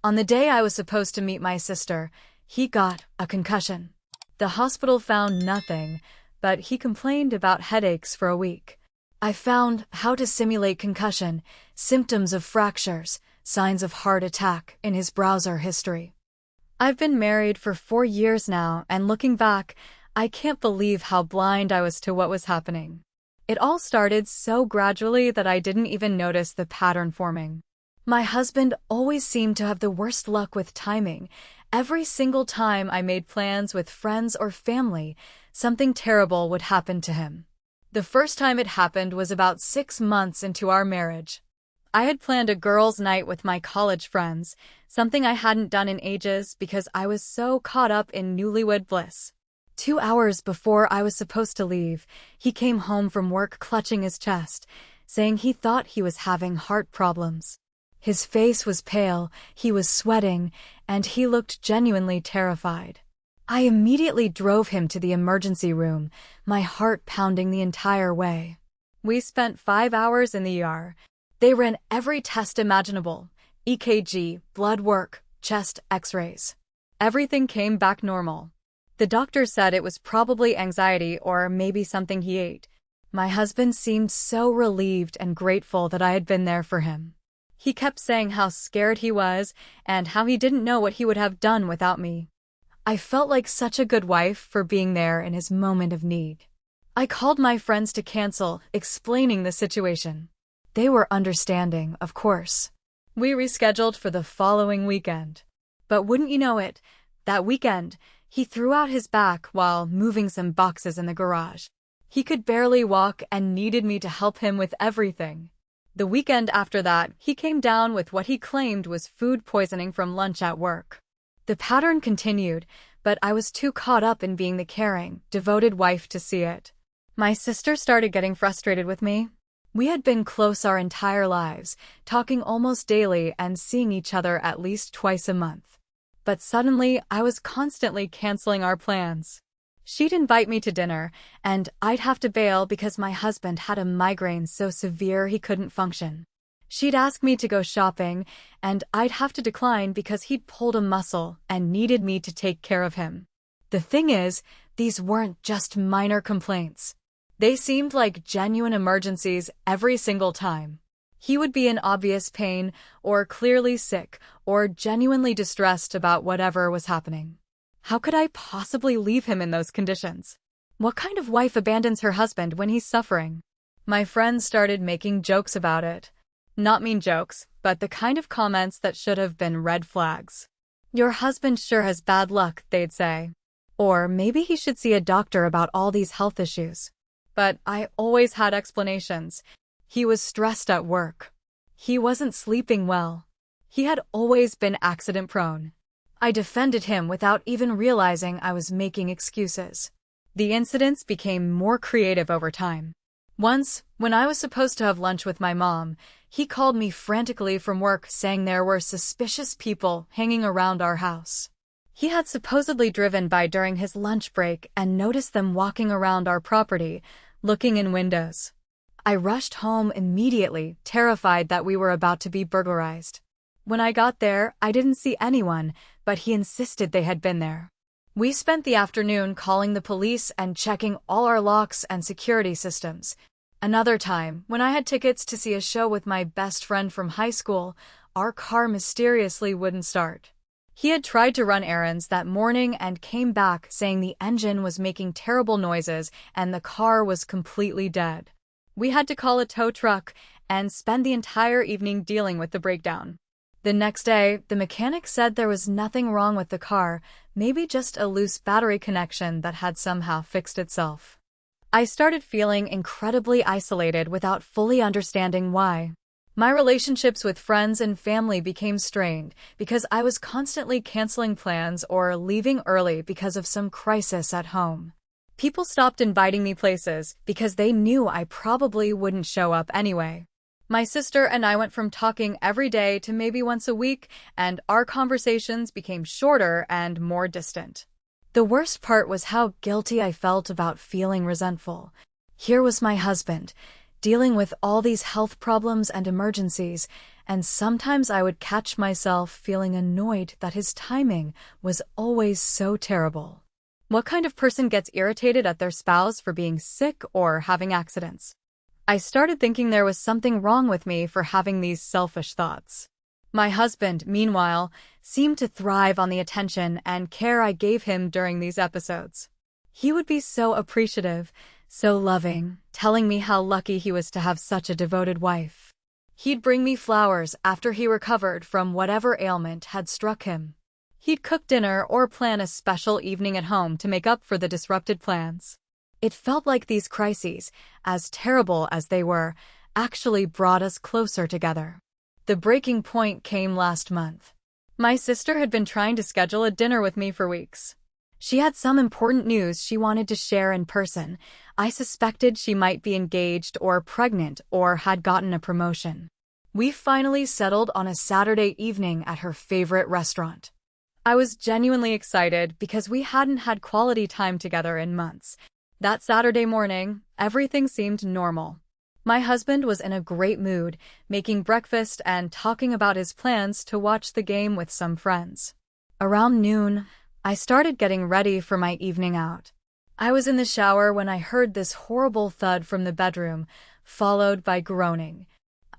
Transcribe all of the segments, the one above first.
On the day I was supposed to meet my sister, he got a concussion. The hospital found nothing, but he complained about headaches for a week. I found how to simulate concussion, symptoms of fractures, signs of heart attack in his browser history. I've been married for 4 years now, and looking back, I can't believe how blind I was to what was happening. It all started so gradually that I didn't even notice the pattern forming. My husband always seemed to have the worst luck with timing. Every single time I made plans with friends or family, something terrible would happen to him. The first time it happened was about 6 months into our marriage. I had planned a girls' night with my college friends, something I hadn't done in ages because I was so caught up in newlywed bliss. 2 hours before I was supposed to leave, he came home from work clutching his chest, saying he thought he was having heart problems. His face was pale, he was sweating, and he looked genuinely terrified. I immediately drove him to the emergency room, my heart pounding the entire way. We spent 5 hours in the ER. They ran every test imaginable: EKG, blood work, chest X-rays. Everything came back normal. The doctor said it was probably anxiety or maybe something he ate. My husband seemed so relieved and grateful that I had been there for him. He kept saying how scared he was and how he didn't know what he would have done without me. I felt like such a good wife for being there in his moment of need. I called my friends to cancel, explaining the situation. They were understanding, of course. We rescheduled for the following weekend. But wouldn't you know it, that weekend, he threw out his back while moving some boxes in the garage. He could barely walk and needed me to help him with everything. The weekend after that, he came down with what he claimed was food poisoning from lunch at work. The pattern continued, but I was too caught up in being the caring, devoted wife to see it. My sister started getting frustrated with me. We had been close our entire lives, talking almost daily and seeing each other at least twice a month. But suddenly, I was constantly canceling our plans. She'd invite me to dinner, and I'd have to bail because my husband had a migraine so severe he couldn't function. She'd ask me to go shopping, and I'd have to decline because he'd pulled a muscle and needed me to take care of him. The thing is, these weren't just minor complaints. They seemed like genuine emergencies every single time. He would be in obvious pain, or clearly sick, or genuinely distressed about whatever was happening. How could I possibly leave him in those conditions? What kind of wife abandons her husband when he's suffering? My friends started making jokes about it. Not mean jokes, but the kind of comments that should have been red flags. "Your husband sure has bad luck," they'd say. Or maybe he should see a doctor about all these health issues. But I always had explanations. He was stressed at work. He wasn't sleeping well. He had always been accident-prone. I defended him without even realizing I was making excuses. The incidents became more creative over time. Once, when I was supposed to have lunch with my mom, he called me frantically from work saying there were suspicious people hanging around our house. He had supposedly driven by during his lunch break and noticed them walking around our property, looking in windows. I rushed home immediately, terrified that we were about to be burglarized. When I got there, I didn't see anyone, but he insisted they had been there. We spent the afternoon calling the police and checking all our locks and security systems. Another time, when I had tickets to see a show with my best friend from high school, our car mysteriously wouldn't start. He had tried to run errands that morning and came back saying the engine was making terrible noises and the car was completely dead. We had to call a tow truck and spend the entire evening dealing with the breakdown. The next day, the mechanic said there was nothing wrong with the car, maybe just a loose battery connection that had somehow fixed itself. I started feeling incredibly isolated without fully understanding why. My relationships with friends and family became strained because I was constantly canceling plans or leaving early because of some crisis at home. People stopped inviting me places because they knew I probably wouldn't show up anyway. My sister and I went from talking every day to maybe once a week, and our conversations became shorter and more distant. The worst part was how guilty I felt about feeling resentful. Here was my husband, dealing with all these health problems and emergencies, and sometimes I would catch myself feeling annoyed that his timing was always so terrible. What kind of person gets irritated at their spouse for being sick or having accidents? I started thinking there was something wrong with me for having these selfish thoughts. My husband, meanwhile, seemed to thrive on the attention and care I gave him during these episodes. He would be so appreciative, so loving, telling me how lucky he was to have such a devoted wife. He'd bring me flowers after he recovered from whatever ailment had struck him. He'd cook dinner or plan a special evening at home to make up for the disrupted plans. It felt like these crises, as terrible as they were, actually brought us closer together. The breaking point came last month. My sister had been trying to schedule a dinner with me for weeks. She had some important news she wanted to share in person. I suspected she might be engaged or pregnant or had gotten a promotion. We finally settled on a Saturday evening at her favorite restaurant. I was genuinely excited because we hadn't had quality time together in months. That Saturday morning, everything seemed normal. My husband was in a great mood, making breakfast and talking about his plans to watch the game with some friends. Around noon, I started getting ready for my evening out. I was in the shower when I heard this horrible thud from the bedroom, followed by groaning.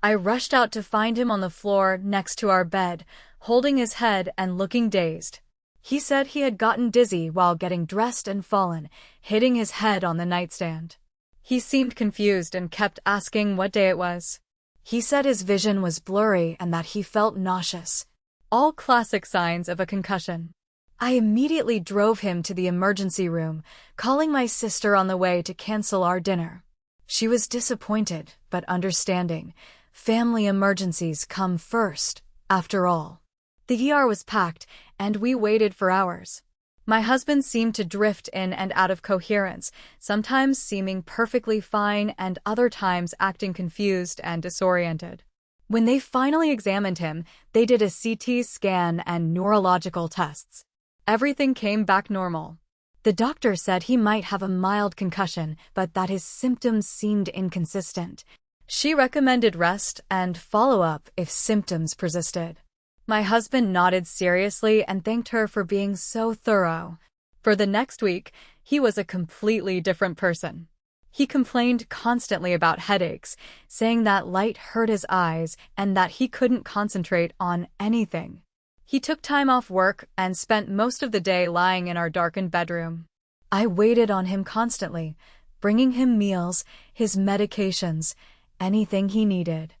I rushed out to find him on the floor next to our bed, holding his head and looking dazed. He said he had gotten dizzy while getting dressed and fallen, hitting his head on the nightstand. He seemed confused and kept asking what day it was. He said his vision was blurry and that he felt nauseous. All classic signs of a concussion. I immediately drove him to the emergency room, calling my sister on the way to cancel our dinner. She was disappointed, but understanding. Family emergencies come first, after all. The ER was packed, and we waited for hours. My husband seemed to drift in and out of coherence, sometimes seeming perfectly fine and other times acting confused and disoriented. When they finally examined him, they did a CT scan and neurological tests. Everything came back normal. The doctor said he might have a mild concussion, but that his symptoms seemed inconsistent. She recommended rest and follow-up if symptoms persisted. My husband nodded seriously and thanked her for being so thorough. For the next week, he was a completely different person. He complained constantly about headaches, saying that light hurt his eyes and that he couldn't concentrate on anything. He took time off work and spent most of the day lying in our darkened bedroom. I waited on him constantly, bringing him meals, his medications, anything he needed.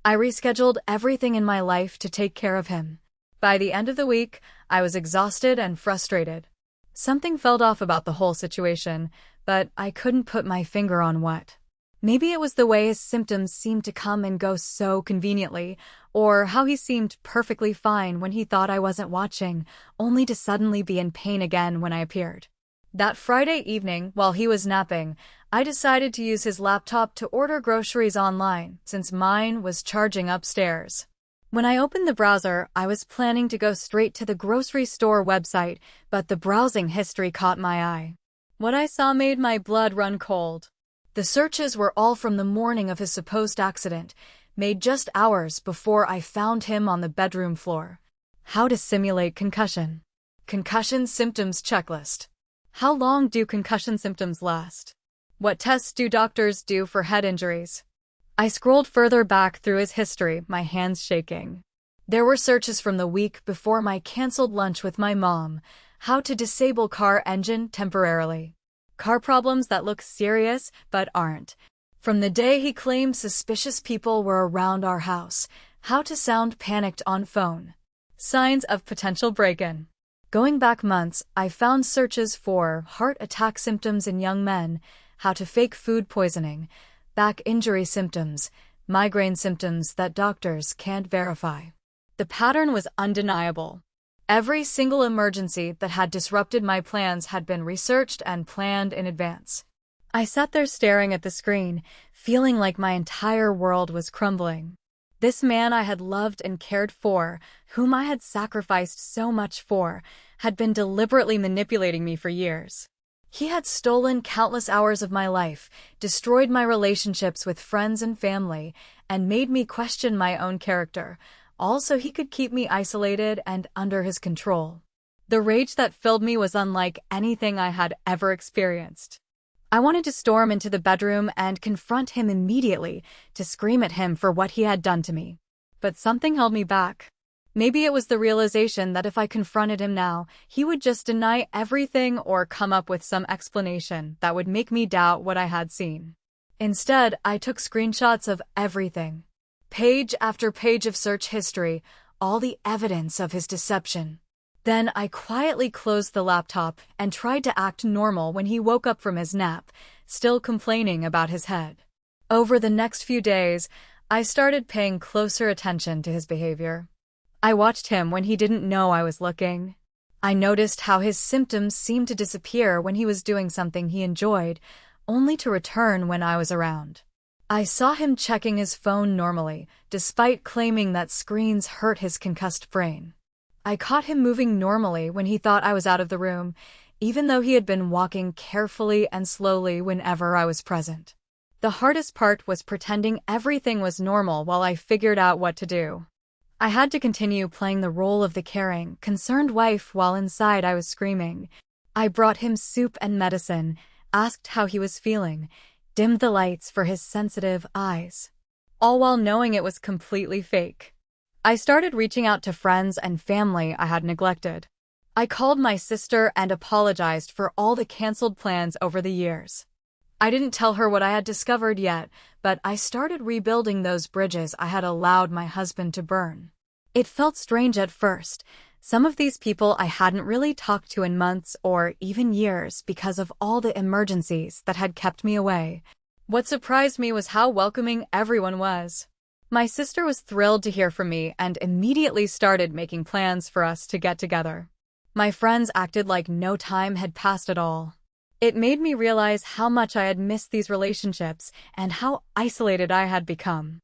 I rescheduled everything in my life to take care of him. By the end of the week, I was exhausted and frustrated. Something felt off about the whole situation, but I couldn't put my finger on what. Maybe it was the way his symptoms seemed to come and go so conveniently, or how he seemed perfectly fine when he thought I wasn't watching, only to suddenly be in pain again when I appeared. That Friday evening, while he was napping, I decided to use his laptop to order groceries online, since mine was charging upstairs. When I opened the browser, I was planning to go straight to the grocery store website, but the browsing history caught my eye. What I saw made my blood run cold. The searches were all from the morning of his supposed accident, made just hours before I found him on the bedroom floor. How to simulate concussion. Concussion symptoms checklist. How long do concussion symptoms last? What tests do doctors do for head injuries? I scrolled further back through his history, my hands shaking. There were searches from the week before my canceled lunch with my mom. How to disable car engine temporarily. Car problems that look serious but aren't. From the day he claimed suspicious people were around our house. How to sound panicked on phone. Signs of potential break-in. Going back months, I found searches for heart attack symptoms in young men, how to fake food poisoning, back injury symptoms, migraine symptoms that doctors can't verify. The pattern was undeniable. Every single emergency that had disrupted my plans had been researched and planned in advance. I sat there staring at the screen, feeling like my entire world was crumbling. This man I had loved and cared for, whom I had sacrificed so much for, had been deliberately manipulating me for years. He had stolen countless hours of my life, destroyed my relationships with friends and family, and made me question my own character, all so he could keep me isolated and under his control. The rage that filled me was unlike anything I had ever experienced. I wanted to storm into the bedroom and confront him immediately, to scream at him for what he had done to me. But something held me back. Maybe it was the realization that if I confronted him now, he would just deny everything or come up with some explanation that would make me doubt what I had seen. Instead, I took screenshots of everything. Page after page of search history, all the evidence of his deception. Then I quietly closed the laptop and tried to act normal when he woke up from his nap, still complaining about his head. Over the next few days, I started paying closer attention to his behavior. I watched him when he didn't know I was looking. I noticed how his symptoms seemed to disappear when he was doing something he enjoyed, only to return when I was around. I saw him checking his phone normally, despite claiming that screens hurt his concussed brain. I caught him moving normally when he thought I was out of the room, even though he had been walking carefully and slowly whenever I was present. The hardest part was pretending everything was normal while I figured out what to do. I had to continue playing the role of the caring, concerned wife while inside I was screaming. I brought him soup and medicine, asked how he was feeling, dimmed the lights for his sensitive eyes, all while knowing it was completely fake. I started reaching out to friends and family I had neglected. I called my sister and apologized for all the canceled plans over the years. I didn't tell her what I had discovered yet, but I started rebuilding those bridges I had allowed my husband to burn. It felt strange at first. Some of these people I hadn't really talked to in months or even years because of all the emergencies that had kept me away. What surprised me was how welcoming everyone was. My sister was thrilled to hear from me and immediately started making plans for us to get together. My friends acted like no time had passed at all. It made me realize how much I had missed these relationships and how isolated I had become.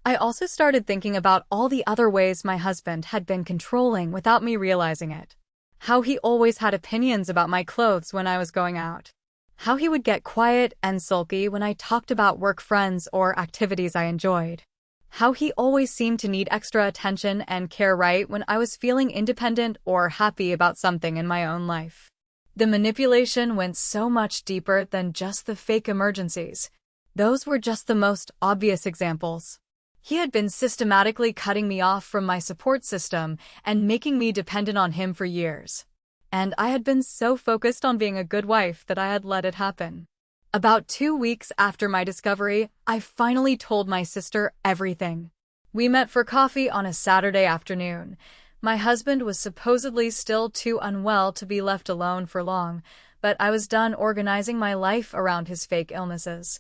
I also started thinking about all the other ways my husband had been controlling without me realizing it. How he always had opinions about my clothes when I was going out. How he would get quiet and sulky when I talked about work friends or activities I enjoyed. How he always seemed to need extra attention and care right when I was feeling independent or happy about something in my own life. The manipulation went so much deeper than just the fake emergencies. Those were just the most obvious examples. He had been systematically cutting me off from my support system and making me dependent on him for years. And I had been so focused on being a good wife that I had let it happen. About 2 weeks after my discovery, I finally told my sister everything. We met for coffee on a Saturday afternoon. My husband was supposedly still too unwell to be left alone for long, but I was done organizing my life around his fake illnesses.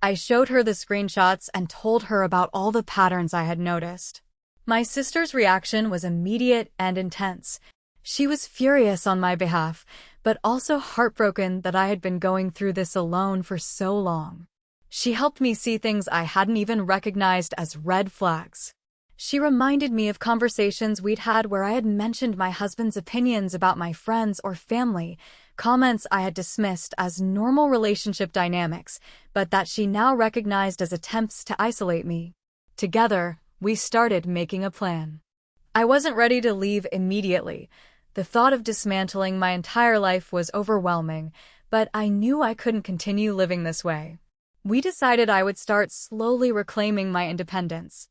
I showed her the screenshots and told her about all the patterns I had noticed. My sister's reaction was immediate and intense. She was furious on my behalf, but also heartbroken that I had been going through this alone for so long. She helped me see things I hadn't even recognized as red flags. She reminded me of conversations we'd had where I had mentioned my husband's opinions about my friends or family, comments I had dismissed as normal relationship dynamics, but that she now recognized as attempts to isolate me. Together, we started making a plan. I wasn't ready to leave immediately. The thought of dismantling my entire life was overwhelming, but I knew I couldn't continue living this way. We decided I would start slowly reclaiming my independence.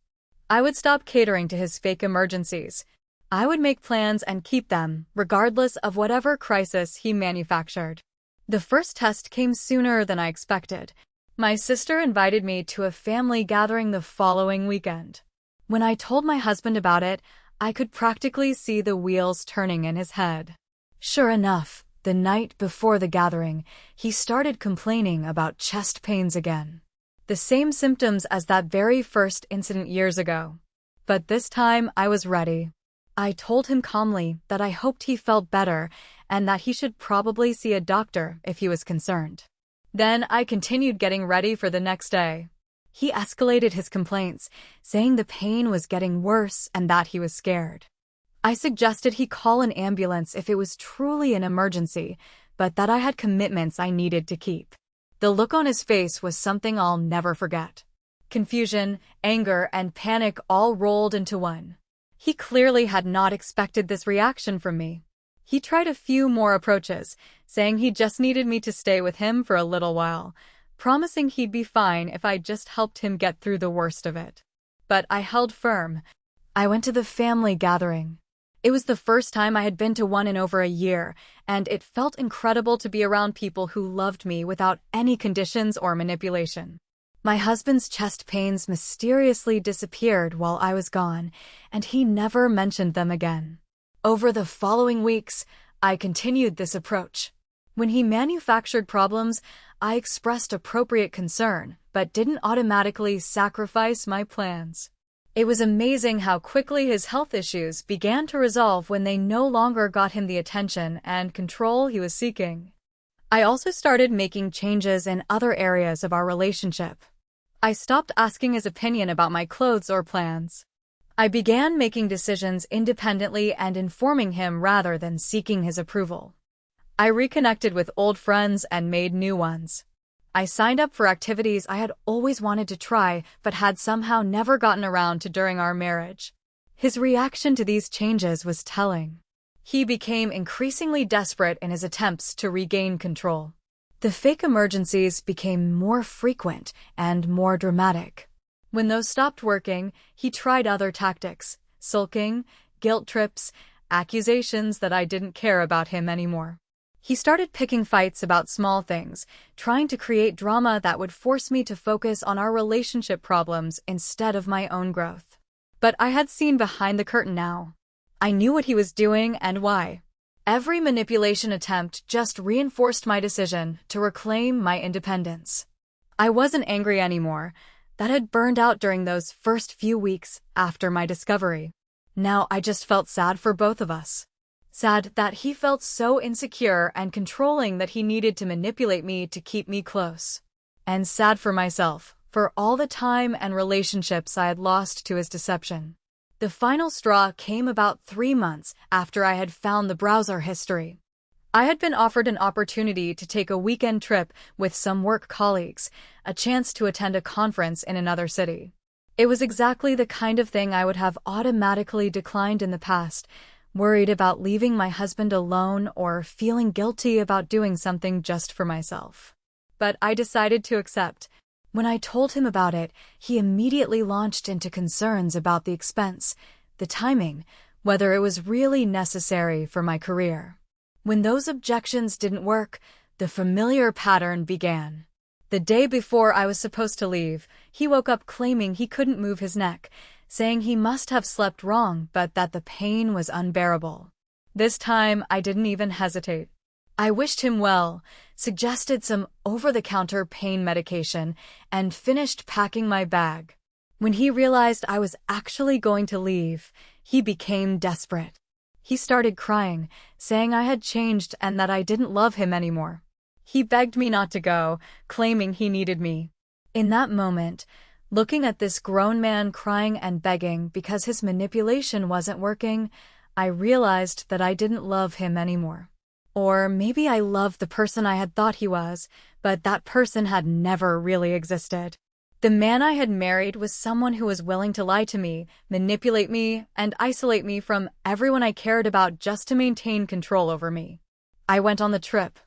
I would stop catering to his fake emergencies. I would make plans and keep them, regardless of whatever crisis he manufactured. The first test came sooner than I expected. My sister invited me to a family gathering the following weekend. When I told my husband about it, I could practically see the wheels turning in his head. Sure enough, the night before the gathering, he started complaining about chest pains again. The same symptoms as that very first incident years ago. But this time I was ready. I told him calmly that I hoped he felt better and that he should probably see a doctor if he was concerned. Then I continued getting ready for the next day. He escalated his complaints, saying the pain was getting worse and that he was scared. I suggested he call an ambulance if it was truly an emergency, but that I had commitments I needed to keep. The look on his face was something I'll never forget. Confusion, anger, and panic all rolled into one. He clearly had not expected this reaction from me. He tried a few more approaches, saying he just needed me to stay with him for a little while, promising he'd be fine if I just helped him get through the worst of it. But I held firm. I went to the family gathering. It was the first time I had been to one in over a year, and it felt incredible to be around people who loved me without any conditions or manipulation. My husband's chest pains mysteriously disappeared while I was gone, and he never mentioned them again. Over the following weeks, I continued this approach. When he manufactured problems, I expressed appropriate concern, but didn't automatically sacrifice my plans. It was amazing how quickly his health issues began to resolve when they no longer got him the attention and control he was seeking. I also started making changes in other areas of our relationship. I stopped asking his opinion about my clothes or plans. I began making decisions independently and informing him rather than seeking his approval. I reconnected with old friends and made new ones. I signed up for activities I had always wanted to try but had somehow never gotten around to during our marriage. His reaction to these changes was telling. He became increasingly desperate in his attempts to regain control. The fake emergencies became more frequent and more dramatic. When those stopped working, he tried other tactics: sulking, guilt trips, accusations that I didn't care about him anymore. He started picking fights about small things, trying to create drama that would force me to focus on our relationship problems instead of my own growth. But I had seen behind the curtain now. I knew what he was doing and why. Every manipulation attempt just reinforced my decision to reclaim my independence. I wasn't angry anymore. That had burned out during those first few weeks after my discovery. Now I just felt sad for both of us. Sad that he felt so insecure and controlling that he needed to manipulate me to keep me close. And sad for myself, for all the time and relationships I had lost to his deception. The final straw came about 3 months after I had found the browser history. I had been offered an opportunity to take a weekend trip with some work colleagues, a chance to attend a conference in another city. It was exactly the kind of thing I would have automatically declined in the past, worried about leaving my husband alone or feeling guilty about doing something just for myself. But I decided to accept. When I told him about it, he immediately launched into concerns about the expense, the timing, whether it was really necessary for my career. When those objections didn't work, the familiar pattern began. The day before I was supposed to leave, he woke up claiming he couldn't move his neck, saying he must have slept wrong but that the pain was unbearable. This time, I didn't even hesitate. I wished him well, suggested some over-the-counter pain medication, and finished packing my bag. When he realized I was actually going to leave, he became desperate. He started crying, saying I had changed and that I didn't love him anymore. He begged me not to go, claiming he needed me. In that moment, looking at this grown man crying and begging because his manipulation wasn't working, I realized that I didn't love him anymore. Or maybe I loved the person I had thought he was, but that person had never really existed. The man I had married was someone who was willing to lie to me, manipulate me, and isolate me from everyone I cared about just to maintain control over me. I went on the trip.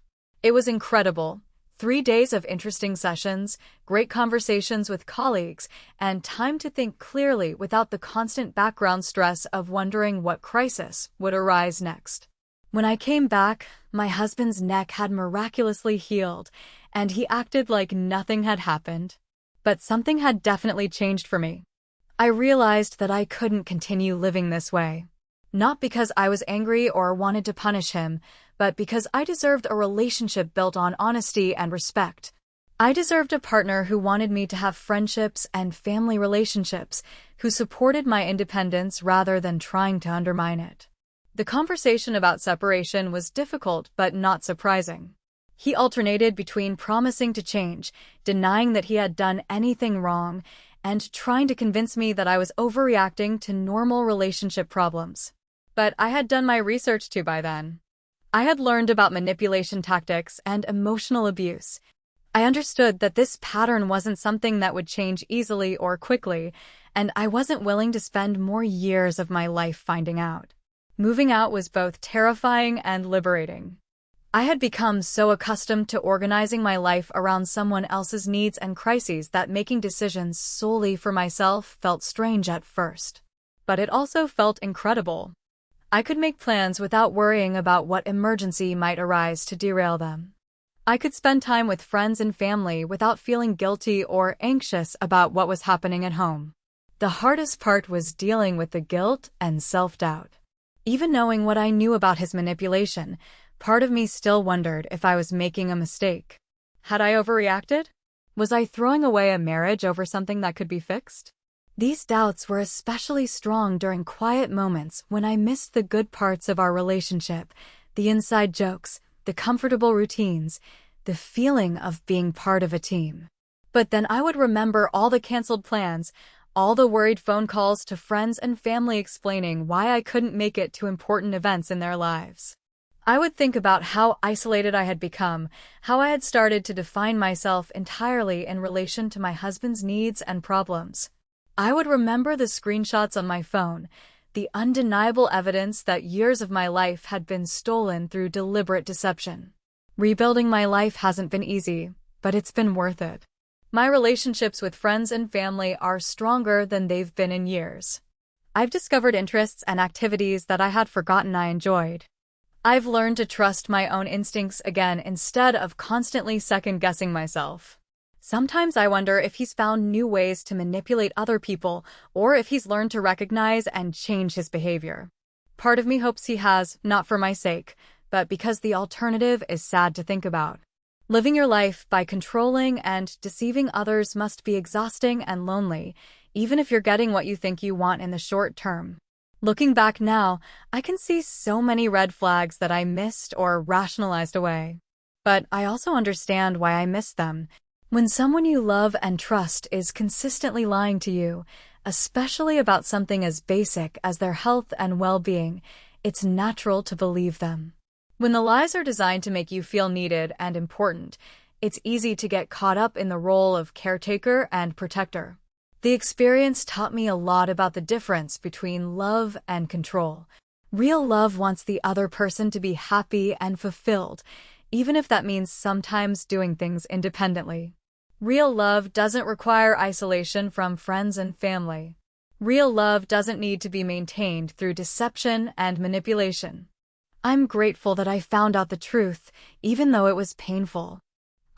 It was incredible. 3 days of interesting sessions, great conversations with colleagues, and time to think clearly without the constant background stress of wondering what crisis would arise next. When I came back, my husband's neck had miraculously healed, and he acted like nothing had happened. But something had definitely changed for me. I realized that I couldn't continue living this way. Not because I was angry or wanted to punish him, but because I deserved a relationship built on honesty and respect. I deserved a partner who wanted me to have friendships and family relationships, who supported my independence rather than trying to undermine it. The conversation about separation was difficult but not surprising. He alternated between promising to change, denying that he had done anything wrong, and trying to convince me that I was overreacting to normal relationship problems. But I had done my research too by then. I had learned about manipulation tactics and emotional abuse. I understood that this pattern wasn't something that would change easily or quickly, and I wasn't willing to spend more years of my life finding out. Moving out was both terrifying and liberating. I had become so accustomed to organizing my life around someone else's needs and crises that making decisions solely for myself felt strange at first. But it also felt incredible. I could make plans without worrying about what emergency might arise to derail them. I could spend time with friends and family without feeling guilty or anxious about what was happening at home. The hardest part was dealing with the guilt and self-doubt. Even knowing what I knew about his manipulation, part of me still wondered if I was making a mistake. Had I overreacted? Was I throwing away a marriage over something that could be fixed? These doubts were especially strong during quiet moments when I missed the good parts of our relationship, the inside jokes, the comfortable routines, the feeling of being part of a team. But then I would remember all the canceled plans, all the worried phone calls to friends and family explaining why I couldn't make it to important events in their lives. I would think about how isolated I had become, how I had started to define myself entirely in relation to my husband's needs and problems. I would remember the screenshots on my phone, the undeniable evidence that years of my life had been stolen through deliberate deception. Rebuilding my life hasn't been easy, but it's been worth it. My relationships with friends and family are stronger than they've been in years. I've discovered interests and activities that I had forgotten I enjoyed. I've learned to trust my own instincts again instead of constantly second-guessing myself. Sometimes I wonder if he's found new ways to manipulate other people or if he's learned to recognize and change his behavior. Part of me hopes he has, not for my sake, but because the alternative is sad to think about. Living your life by controlling and deceiving others must be exhausting and lonely, even if you're getting what you think you want in the short term. Looking back now, I can see so many red flags that I missed or rationalized away. But I also understand why I missed them. When someone you love and trust is consistently lying to you, especially about something as basic as their health and well-being, it's natural to believe them. When the lies are designed to make you feel needed and important, it's easy to get caught up in the role of caretaker and protector. The experience taught me a lot about the difference between love and control. Real love wants the other person to be happy and fulfilled, even if that means sometimes doing things independently. Real love doesn't require isolation from friends and family. Real love doesn't need to be maintained through deception and manipulation. I'm grateful that I found out the truth, even though it was painful.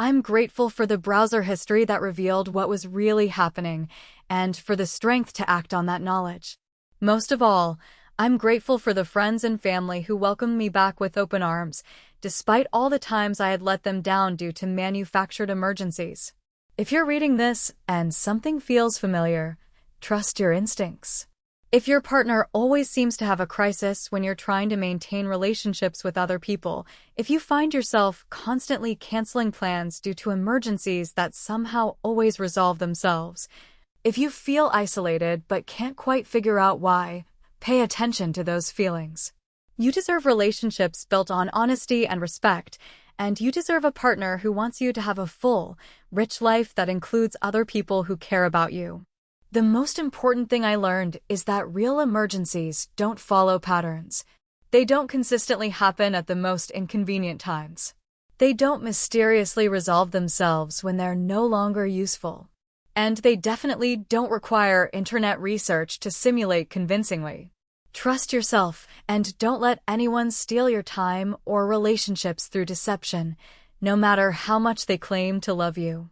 I'm grateful for the browser history that revealed what was really happening, and for the strength to act on that knowledge. Most of all, I'm grateful for the friends and family who welcomed me back with open arms, despite all the times I had let them down due to manufactured emergencies. If you're reading this and something feels familiar, trust your instincts. If your partner always seems to have a crisis when you're trying to maintain relationships with other people, if you find yourself constantly canceling plans due to emergencies that somehow always resolve themselves, if you feel isolated but can't quite figure out why, pay attention to those feelings. You deserve relationships built on honesty and respect, and you deserve a partner who wants you to have a full, rich life that includes other people who care about you. The most important thing I learned is that real emergencies don't follow patterns. They don't consistently happen at the most inconvenient times. They don't mysteriously resolve themselves when they're no longer useful. And they definitely don't require internet research to simulate convincingly. Trust yourself and don't let anyone steal your time or relationships through deception, no matter how much they claim to love you.